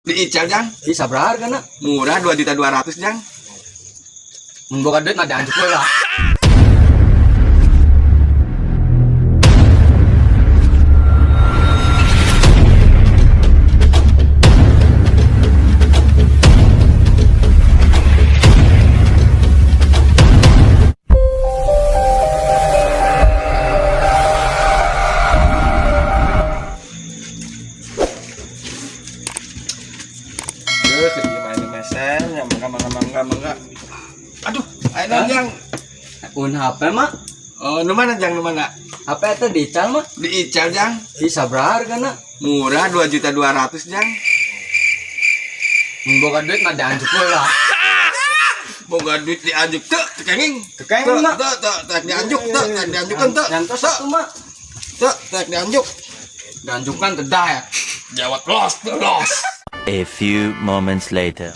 Diical jang, Bisa berharga nak. murah 2.200.000 jang. Membawa duit ada anjuk lah. Terus main mesen, ya mangga. Aduh, ayo jang. Pun HP mak. Oh, nu mana jang, nu mana? HP itu diical mak. Diical jang, Bisa berharga nak. murah 2.200.000 jang. Membawa duit ada anjuk lah. Boga duit dianjuk teu, tekenging. Tekenging, nak. Teu dianjuk teu, dianjukkan teu. Nyantos itu mak. Teu dianjuk. Dianjukkan tidak ya. Jawab los. A few moments later.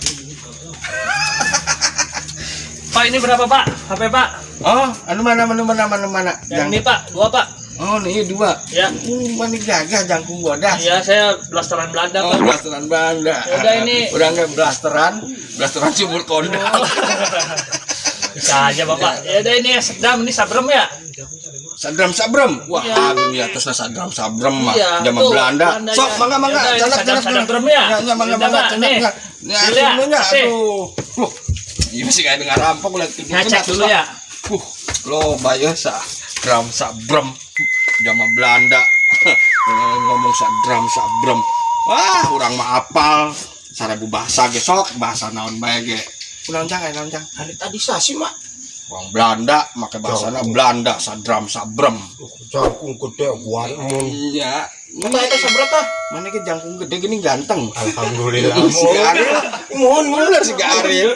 Pak, ini berapa Pak? HP Pak? Oh, anu mana? Yang ini Pak, 2 Pak. Oh, nih 2. Ya. Mana gagah jangkung bodas. Ya, saya blasteran Belanda Oh, Pak. blasteran Banda. Udah ini. Udah enggak blasteran sumur kondang. Bisa aja Bapak. Ya udah ini sedam, ini sabrem ya. Sadram. Wah, Iya. agung ya atasnya sadram mah. Iya, Zaman tuh, Belanda. Belanda Sok, ya. mangga. Ya udah, ini Canak. sadram ya. Ya, mangga. Nih. Canak. Nih, aslinya Kasih. aduh. Ini masih kayak dengar rampok lihat itu. Ngecek dulu ya. Lo bayar sabrem. Zaman Belanda. Ngomong sabrem. Wah, urang mah apal. 1000 bahasa ge sok, bahasa naon bae ge. Naon cang. Hari tadi sasi mak Orang Belanda make bahasana Belanda sabrem. jangkung gede buat mun Iya. mana itu seberapa Mana ke jangkung gede gini ganteng. alhamdulillah Si Aril. Mohon bener si Aril.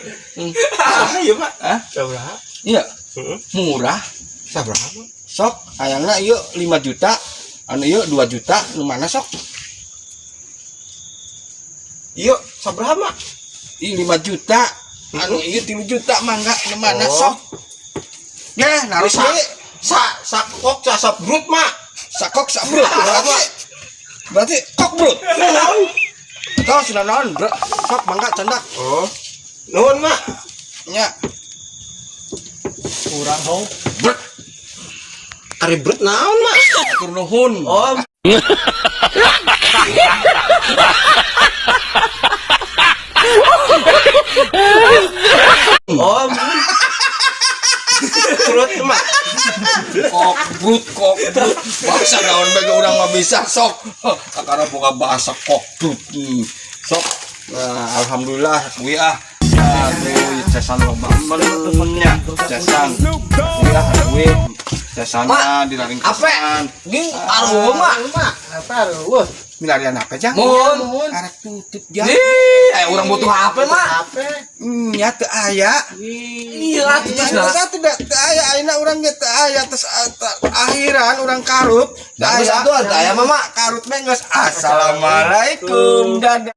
iya mak Hah? seberapa Iya. Murah. seberapa Sok ayangna ieu 5 juta. Anu ieu 2 juta, nu mana sok? iya seberapa mak Ih 5 juta. Anu ieu 3 juta mangga nu mana Oh. sok? Ya, naruh sa deui. sakok sabrut mak Sakok sabrut. Berarti kok brut. Tau sudah naon, bro. Sok mangga cendak. oh nuhun mak Nya. Kurang hong. Brut. karibret naon mak Atur nuhun. oh oh perut mak Kok brut. Bangsa naon bege urang mah bisa sok. Kakara boga bahasa kok brut. Sok. Nah, alhamdulillah kuwi aduh cesan loba mennya cesan. Kuwi kuwi cesana diraring cesan. gini aruh mak apa aruh Milarian apa jang? Mun. Arek tutup jang. orang butuh HP mak HP Nya teu aya. iya Terus tidak teu aya ayeuna urang ge teu aya terus akhiran urang karup. Dah, atuh, aya, Mama. Karut mah geus assalamualaikum dadah.